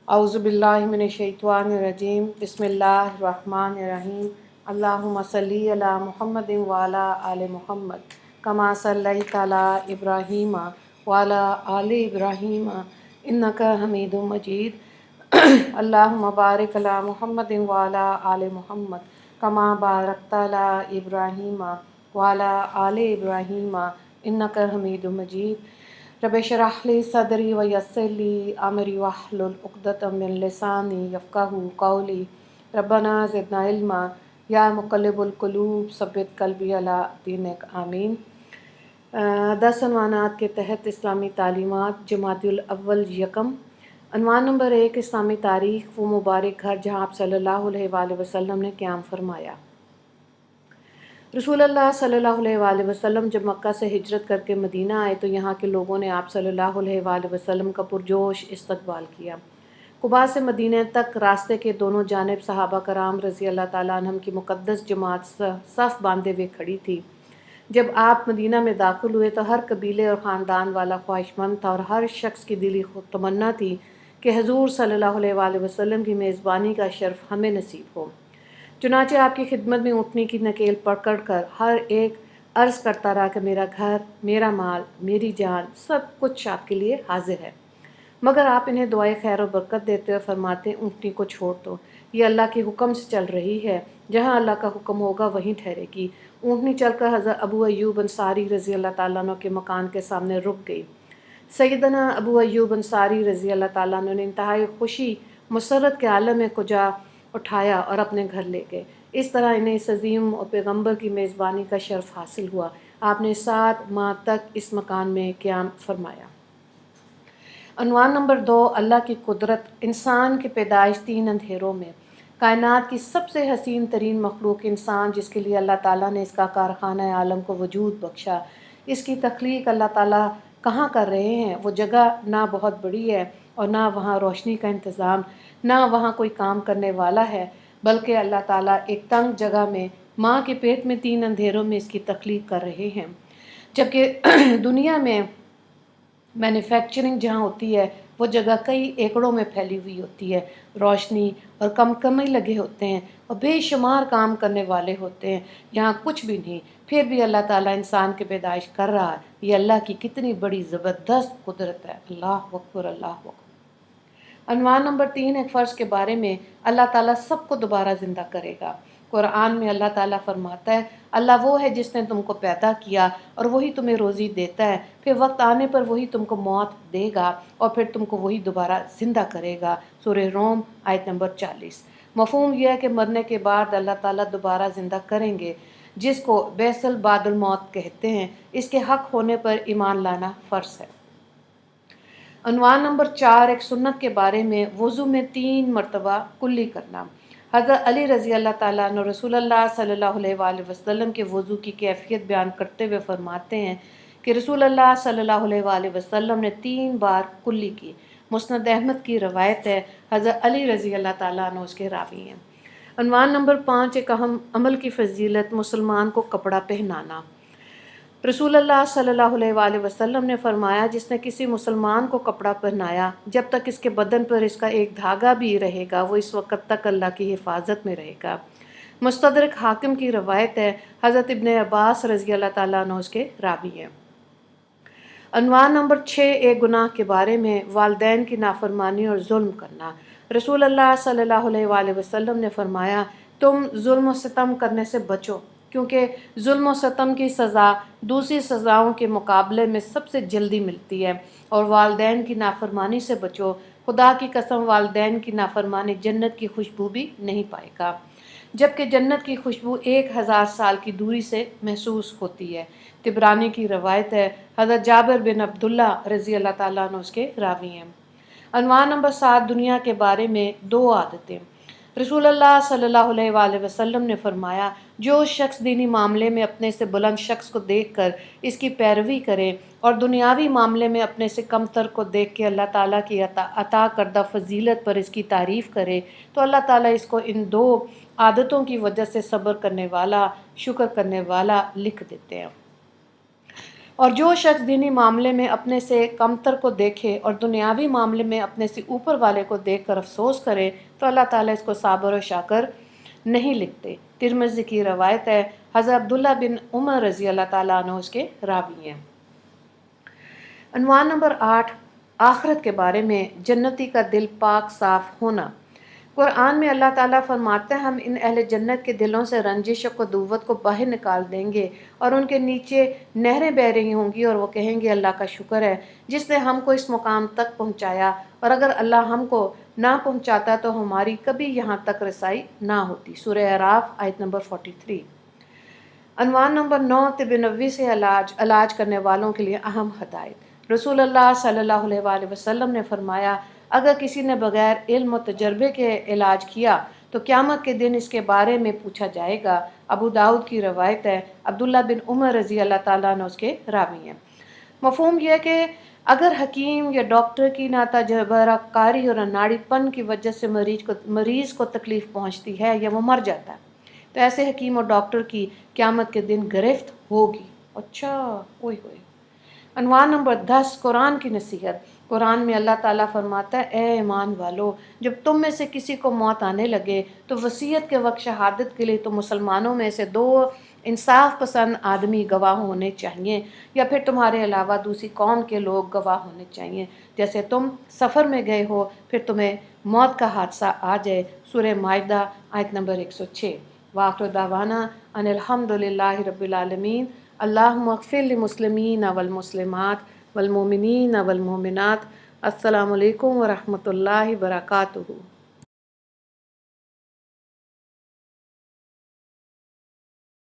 اعوذ باللہ من الشیطان الرجیم بسم اللہ الرحمن الرحیم اللہم صلی علی محمد وعلی آل محمد کما صلیت علی ابراہیم وعلی آل ابراہیم انک حمید مجید اللہم بارک علی محمد وعلی آل محمد کما بارکت علی ابراہیم وعلی آل ابراہیم انک حمید مجید رب اشرح لی صدری ویسر لی امری واحلل عقدۃ من لسانی یفقہوا قولی ربنا زدنا علما یا مقلب القلوب ثبت قلبی علی دینک آمین۔ 10 عنوانات کے تحت اسلامی تعلیمات جمادی الاول یکم۔ عنوان نمبر 1، اسلامی تاریخ وہ مبارک گھر جہاں آپ صلی اللہ علیہ وآلہ وسلم نے قیام فرمایا۔ رسول اللہ صلی اللہ علیہ وآلہ وسلم جب مکہ سے ہجرت کر کے مدینہ آئے تو یہاں کے لوگوں نے آپ صلی اللہ علیہ وآلہ وسلم کا پرجوش استقبال کیا۔ قباء سے مدینہ تک راستے کے دونوں جانب صحابہ کرام رضی اللہ تعالیٰ عنہم کی مقدس جماعت صف باندھے ہوئے کھڑی تھی۔ جب آپ مدینہ میں داخل ہوئے تو ہر قبیلے اور خاندان والا خواہش مند تھا اور ہر شخص کی دلی تمنا تھی کہ حضور صلی اللہ علیہ وآلہ وسلم کی میزبانی کا شرف ہمیں نصیب ہو۔ چنانچہ آپ کی خدمت میں اونٹنی کی نکیل پکڑ کر ہر ایک عرض کرتا رہا کہ میرا گھر، میرا مال، میری جان، سب کچھ آپ کے لیے حاضر ہے، مگر آپ انہیں دعائے خیر و برکت دیتے اور فرماتے اونٹنی کو چھوڑ دو، یہ اللہ کے حکم سے چل رہی ہے، جہاں اللہ کا حکم ہوگا وہیں ٹھہرے گی۔ اونٹنی چل کر حضرت ابو ایوب انصاری رضی اللہ تعالیٰ عنہ کے مکان کے سامنے رک گئی۔ سیدنا ابو ایوب انصاری رضی اللہ تعالیٰ عنہ نے انتہائی خوشی مسرت کے عالم میں کجا اٹھایا اور اپنے گھر لے گئے۔ اس طرح انہیں اس عظیم اور پیغمبر کی میزبانی کا شرف حاصل ہوا۔ آپ نے 7 ماہ تک اس مکان میں قیام فرمایا۔ عنوان نمبر 2، اللہ کی قدرت انسان کی پیدائش 3 اندھیروں میں۔ کائنات کی سب سے حسین ترین مخلوق انسان، جس کے لیے اللہ تعالیٰ نے اس کا کارخانہ عالم کو وجود بخشا۔ اس کی تخلیق اللہ تعالیٰ کہاں کر رہے ہیں؟ وہ جگہ نہ بہت بڑی ہے اور نہ وہاں روشنی کا انتظام، نہ وہاں کوئی کام کرنے والا ہے، بلکہ اللہ تعالیٰ ایک تنگ جگہ میں ماں کے پیٹ میں 3 اندھیروں میں اس کی تخلیق کر رہے ہیں۔ جبکہ دنیا میں مینوفیکچرنگ جہاں ہوتی ہے وہ جگہ کئی ایکڑوں میں پھیلی ہوئی ہوتی ہے، روشنی اور کمکمے لگے ہوتے ہیں اور بے شمار کام کرنے والے ہوتے ہیں، یہاں کچھ بھی نہیں، پھر بھی اللہ تعالیٰ انسان کی پیدائش کر رہا ہے۔ یہ اللہ کی کتنی بڑی زبردست قدرت ہے۔ اللہ اکبر، اللہ اکبر۔ عنوان نمبر 3، ایک فرض کے بارے میں، اللہ تعالیٰ سب کو دوبارہ زندہ کرے گا۔ قرآن میں اللہ تعالیٰ فرماتا ہے، اللہ وہ ہے جس نے تم کو پیدا کیا اور وہی تمہیں روزی دیتا ہے، پھر وقت آنے پر وہی تم کو موت دے گا اور پھر تم کو وہی دوبارہ زندہ کرے گا۔ سورہ روم آیت نمبر 40۔ مفہوم یہ ہے کہ مرنے کے بعد اللہ تعالیٰ دوبارہ زندہ کریں گے، جس کو بعث بعد الموت کہتے ہیں۔ اس کے حق ہونے پر ایمان لانا فرض ہے۔ عنوان نمبر 4، ایک سنت کے بارے میں، وضو میں 3 مرتبہ کلی کرنا۔ حضرت علی رضی اللہ تعالیٰ عنہ رسول اللہ صلی اللہ علیہ وآلہ وسلم کے وضو کی کیفیت بیان کرتے ہوئے فرماتے ہیں کہ رسول اللہ صلی اللہ علیہ وآلہ وسلم نے 3 بار کلی کی۔ مسند احمد کی روایت ہے، حضرت علی رضی اللہ تعالیٰ عنہ اس کے راوی ہیں۔ عنوان نمبر 5، ایک اہم عمل کی فضیلت، مسلمان کو کپڑا پہنانا۔ رسول اللہ صلی اللہ علیہ وآلہ وسلم نے فرمایا، جس نے کسی مسلمان کو کپڑا پہنایا، جب تک اس کے بدن پر اس کا ایک دھاگا بھی رہے گا وہ اس وقت تک اللہ کی حفاظت میں رہے گا۔ مستدرک حاکم کی روایت ہے، حضرت ابن عباس رضی اللہ تعالیٰ عنہ اس کے راوی ہیں۔ عنوان نمبر 6، ایک گناہ کے بارے میں، والدین کی نافرمانی اور ظلم کرنا۔ رسول اللہ صلی اللہ علیہ وآلہ وسلم نے فرمایا، تم ظلم و ستم کرنے سے بچو، کیونکہ ظلم و ستم کی سزا دوسری سزاؤں کے مقابلے میں سب سے جلدی ملتی ہے، اور والدین کی نافرمانی سے بچو، خدا کی قسم والدین کی نافرمانی جنت کی خوشبو بھی نہیں پائے گا، جبکہ جنت کی خوشبو 1000 سال کی دوری سے محسوس ہوتی ہے۔ طبرانی کی روایت ہے، حضرت جابر بن عبداللہ رضی اللہ تعالیٰ عنہ اس کے راوی ہیں۔ عنوان نمبر 7، دنیا کے بارے میں 2 عادتیں۔ رسول اللہ صلی اللہ علیہ وآلہ وسلم نے فرمایا، جو شخص دینی معاملے میں اپنے سے بلند شخص کو دیکھ کر اس کی پیروی کرے اور دنیاوی معاملے میں اپنے سے کم تر کو دیکھ کے اللہ تعالیٰ کی عطا کردہ فضیلت پر اس کی تعریف کرے تو اللہ تعالیٰ اس کو ان 2 عادتوں کی وجہ سے صبر کرنے والا، شکر کرنے والا لکھ دیتے ہیں۔ اور جو شخص دینی معاملے میں اپنے سے کمتر کو دیکھے اور دنیاوی معاملے میں اپنے سے اوپر والے کو دیکھ کر افسوس کرے تو اللہ تعالیٰ اس کو صابر و شاکر نہیں لکھتے۔ ترمذی کی روایت ہے، حضرت عبداللہ بن عمر رضی اللہ تعالیٰ عنہ اس کے راوی ہیں۔ عنوان نمبر 8، آخرت کے بارے میں جنتی کا دل پاک صاف ہونا۔ قرآن میں اللہ تعالیٰ فرماتے ہیں ہم ان اہل جنت کے دلوں سے رنجش و قدوت کو باہر نکال دیں گے اور ان کے نیچے نہریں بہہ رہی ہوں گی اور وہ کہیں گے اللہ کا شکر ہے جس نے ہم کو اس مقام تک پہنچایا، اور اگر اللہ ہم کو نہ پہنچاتا تو ہماری کبھی یہاں تک رسائی نہ ہوتی۔ سورہ اعراف آیت نمبر 43۔ عنوان نمبر 9، طب نبوی سے علاج کرنے والوں کے لیے اہم ہدایت۔ رسول اللہ صلی اللہ علیہ وآلہ وسلم نے فرمایا اگر کسی نے بغیر علم و تجربے کے علاج کیا تو قیامت کے دن اس کے بارے میں پوچھا جائے گا۔ ابو داؤد کی روایت ہے، عبداللہ بن عمر رضی اللہ تعالیٰ عنہ اس کے راوی ہیں۔ مفہوم یہ ہے کہ اگر حکیم یا ڈاکٹر کی نہ تجربہ کاری اور ناڑی پن کی وجہ سے مریض کو تکلیف پہنچتی ہے یا وہ مر جاتا ہے تو ایسے حکیم اور ڈاکٹر کی قیامت کے دن گرفت ہوگی۔ اچھا ہوئے ہوئے۔ عنوان نمبر 10، قرآن کی نصیحت۔ قرآن میں اللہ تعالیٰ فرماتا ہے اے ایمان والو، جب تم میں سے کسی کو موت آنے لگے تو وصیت کے وقت شہادت کے لیے تو مسلمانوں میں سے 2 انصاف پسند آدمی گواہ ہونے چاہیے، یا پھر تمہارے علاوہ دوسری قوم کے لوگ گواہ ہونے چاہیے، جیسے تم سفر میں گئے ہو پھر تمہیں موت کا حادثہ آ جائے۔ سورہ مائدہ آیت نمبر 106۔ وآخر دعوانا ان الحمد للہ رب العالمین۔ اللہم اغفر للمسلمین والمسلمات والمؤمنین والمؤمنات۔ السلام علیکم ورحمۃ اللہ وبرکاتہ۔